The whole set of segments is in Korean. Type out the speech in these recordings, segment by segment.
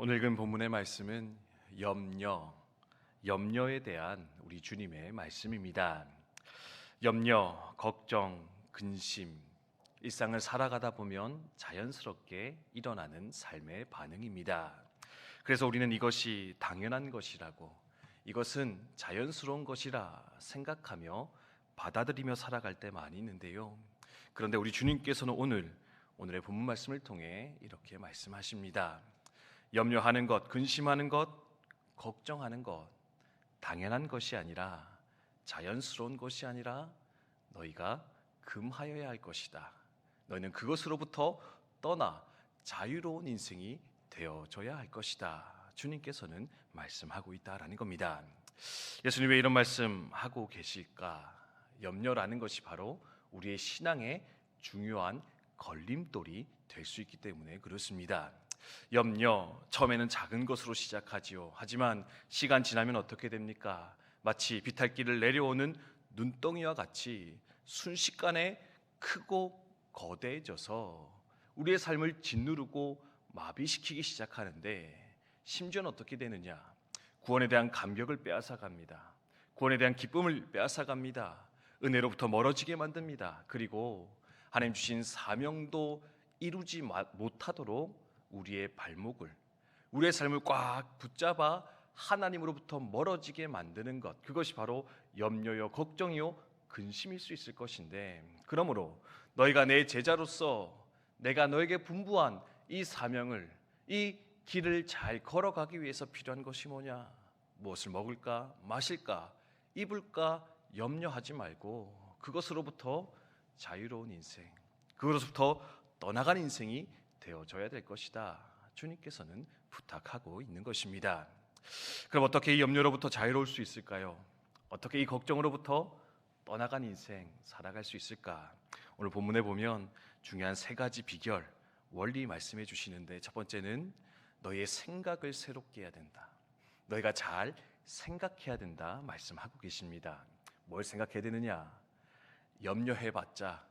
오늘 읽은 본문의 말씀은 염려에 대한 우리 주님의 말씀입니다. 염려, 걱정, 근심, 일상을 살아가다 보면 자연스럽게 일어나는 삶의 반응입니다. 그래서 우리는 이것이 당연한 것이라고, 이것은 자연스러운 것이라 생각하며 받아들이며 살아갈 때 많이 있는데요. 그런데 우리 주님께서는 오늘의 본문 말씀을 통해 이렇게 말씀하십니다. 염려하는 것, 근심하는 것, 걱정하는 것, 당연한 것이 아니라, 자연스러운 것이 아니라 너희가 금하여야 할 것이다. 너희는 그것으로부터 떠나 자유로운 인생이 되어져야 할 것이다. 주님께서는 말씀하고 있다라는 겁니다. 예수님 왜 이런 말씀하고 계실까? 염려라는 것이 바로 우리의 신앙의 중요한 걸림돌이 될 수 있기 때문에 그렇습니다. 염려, 처음에는 작은 것으로 시작하지요. 하지만 시간 지나면 어떻게 됩니까? 마치 비탈길을 내려오는 눈덩이와 같이 순식간에 크고 거대해져서 우리의 삶을 짓누르고 마비시키기 시작하는데, 심지어는 어떻게 되느냐? 구원에 대한 감격을 빼앗아갑니다. 구원에 대한 기쁨을 빼앗아갑니다. 은혜로부터 멀어지게 만듭니다. 그리고 하나님 주신 사명도 이루지 못하도록 우리의 발목을, 우리의 삶을 꽉 붙잡아 하나님으로부터 멀어지게 만드는 것, 그것이 바로 염려요, 걱정이요, 근심일 수 있을 것인데, 그러므로 너희가 내 제자로서 내가 너에게 분부한 이 사명을, 이 길을 잘 걸어가기 위해서 필요한 것이 뭐냐? 무엇을 먹을까, 마실까, 입을까 염려하지 말고 그것으로부터 자유로운 인생, 그것으로부터 떠나간 인생이 되어져야 될 것이다. 주님께서는 부탁하고 있는 것입니다. 그럼 어떻게 이 염려로부터 자유로울 수 있을까요? 어떻게 이 걱정으로부터 떠나간 인생 살아갈 수 있을까? 오늘 본문에 보면 중요한 세 가지 비결, 원리 말씀해 주시는데, 첫 번째는 너희의 생각을 새롭게 해야 된다. 너희가 잘 생각해야 된다 말씀하고 계십니다. 뭘 생각해야 되느냐? 염려해봤자,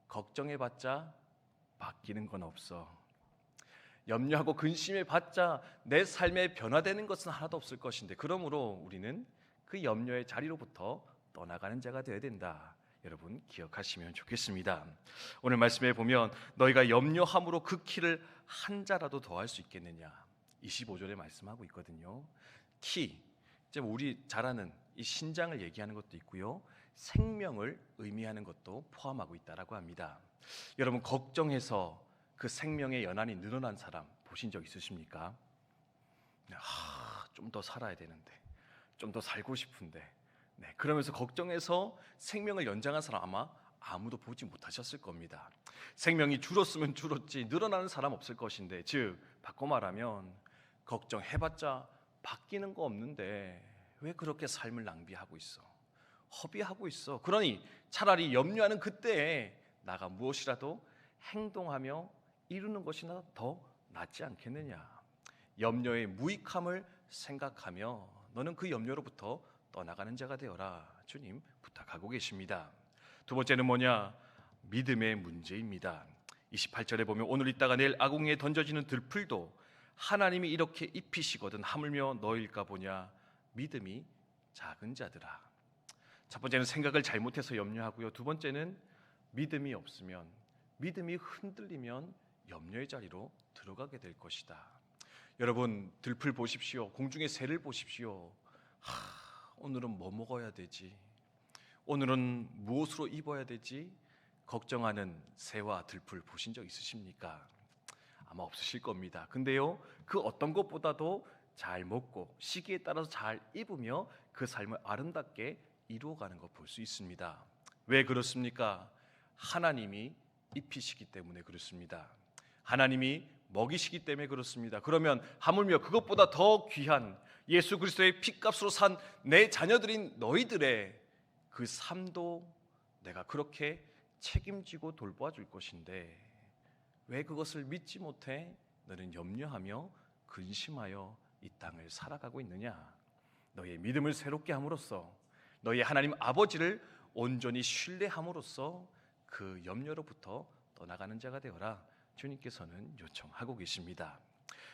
걱정해봤자 바뀌는 건 없어. 염려하고 근심해봤자 내 삶에 변화되는 것은 하나도 없을 것인데, 그러므로 우리는 그 염려의 자리로부터 떠나가는 자가 되어야 된다. 여러분 기억하시면 좋겠습니다. 오늘 말씀에 보면 너희가 염려함으로 그 키를 한 자라도 더할 수 있겠느냐, 25절에 말씀하고 있거든요. 키, 우리 잘 아는 이 신장을 얘기하는 것도 있고요, 생명을 의미하는 것도 포함하고 있다라고 합니다. 여러분 걱정해서 그 생명의 연한이 늘어난 사람 보신 적 있으십니까? 좀 더 살아야 되는데, 좀 더 살고 싶은데, 그러면서 걱정해서 생명을 연장한 사람 아마 아무도 보지 못하셨을 겁니다. 생명이 줄었으면 줄었지 늘어나는 사람 없을 것인데, 즉 바꿔 말하면 걱정해봤자 바뀌는 거 없는데 왜 그렇게 삶을 낭비하고 있어? 허비하고 있어. 그러니 차라리 염려하는 그때에 나가 무엇이라도 행동하며 이루는 것이 더 낫지 않겠느냐. 염려의 무익함을 생각하며 너는 그 염려로부터 떠나가는 자가 되어라. 주님 부탁하고 계십니다. 두 번째는 뭐냐? 믿음의 문제입니다. 28절에 보면 오늘 있다가 내일 아궁이에 던져지는 들풀도 하나님이 이렇게 입히시거든 하물며 너일까 보냐. 믿음이 작은 자들아. 첫 번째는 생각을 잘못해서 염려하고요, 두 번째는 믿음이 없으면, 믿음이 흔들리면 염려의 자리로 들어가게 될 것이다. 여러분 들풀 보십시오. 공중의 새를 보십시오. 오늘은 뭐 먹어야 되지? 오늘은 무엇으로 입어야 되지? 걱정하는 새와 들풀 보신 적 있으십니까? 아마 없으실 겁니다. 근데요, 그 어떤 것보다도 잘 먹고 시기에 따라서 잘 입으며 그 삶을 아름답게 이루어가는 것 볼 수 있습니다. 왜 그렇습니까? 하나님이 입히시기 때문에 그렇습니다. 하나님이 먹이시기 때문에 그렇습니다. 그러면 하물며 그것보다 더 귀한 예수 그리스도의 피값으로 산 내 자녀들인 너희들의 그 삶도 내가 그렇게 책임지고 돌보아 줄 것인데, 왜 그것을 믿지 못해 너는 염려하며 근심하여 이 땅을 살아가고 있느냐? 너희의 믿음을 새롭게 함으로써, 너희 하나님 아버지를 온전히 신뢰함으로써 그 염려로부터 떠나가는 자가 되어라. 주님께서는 요청하고 계십니다.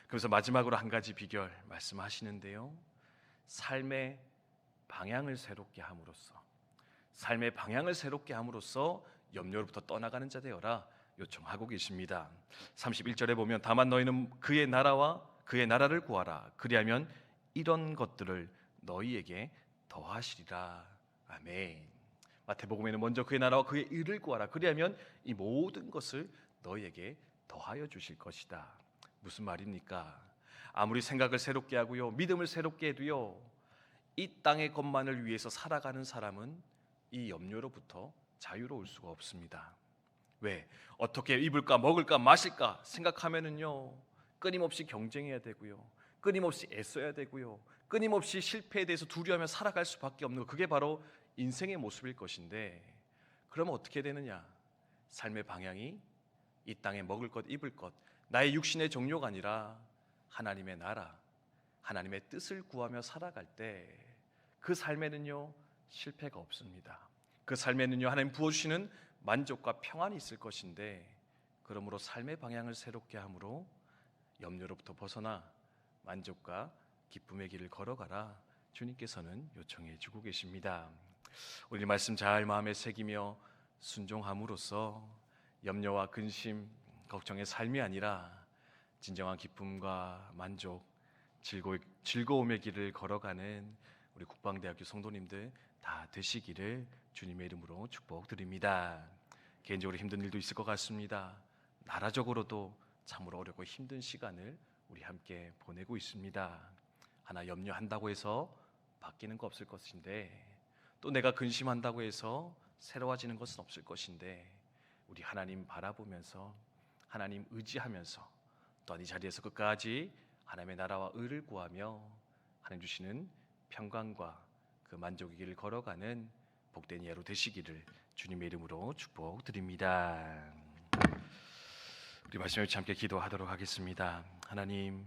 그래서 마지막으로 한 가지 비결 말씀하시는데요. 삶의 방향을 새롭게 함으로써, 삶의 방향을 새롭게 함으로써 염려로부터 떠나가는 자 되어라 요청하고 계십니다. 31절에 보면 다만 너희는 그의 나라와 그의 나라를 구하라. 그리하면 이런 것들을 너희에게 더하시리라. 아멘. 마태복음에는 먼저 그의 나라와 그의 의를 구하라. 그리하면 이 모든 것을 너희에게 더하여 주실 것이다. 무슨 말입니까? 아무리 생각을 새롭게 하고요, 믿음을 새롭게 해도요, 이 땅의 것만을 위해서 살아가는 사람은 이 염려로부터 자유로울 수가 없습니다. 왜? 어떻게 입을까 먹을까 마실까 생각하면은요, 끊임없이 경쟁해야 되고요, 끊임없이 애써야 되고요, 끊임없이 실패에 대해서 두려워하며 살아갈 수밖에 없는 거, 그게 바로 인생의 모습일 것인데, 그러면 어떻게 되느냐? 삶의 방향이 이 땅에 먹을 것 입을 것, 나의 육신의 정욕 아니라 하나님의 나라, 하나님의 뜻을 구하며 살아갈 때 그 삶에는요 실패가 없습니다. 그 삶에는요 하나님 부어주시는 만족과 평안이 있을 것인데, 그러므로 삶의 방향을 새롭게 함으로 염려로부터 벗어나 만족과 기쁨의 길을 걸어가라 주님께서는 요청해 주고 계십니다. 우리 말씀 잘 마음에 새기며 순종함으로써 염려와 근심, 걱정의 삶이 아니라 진정한 기쁨과 만족, 즐거움의 길을 걸어가는 우리 국방대학교 성도님들 다 되시기를 주님의 이름으로 축복드립니다. 개인적으로 힘든 일도 있을 것 같습니다. 나라적으로도 참으로 어렵고 힘든 시간을 우리 함께 보내고 있습니다. 하나 염려한다고 해서 바뀌는 거 없을 것인데, 또 내가 근심한다고 해서 새로워지는 것은 없을 것인데, 우리 하나님 바라보면서 하나님 의지하면서 또한 이 자리에서 끝까지 하나님의 나라와 의를 구하며 하나님 주시는 평강과 그 만족의 길을 걸어가는 복된 예로 되시기를 주님의 이름으로 축복드립니다. 우리 말씀을 함께 기도하도록 하겠습니다. 하나님,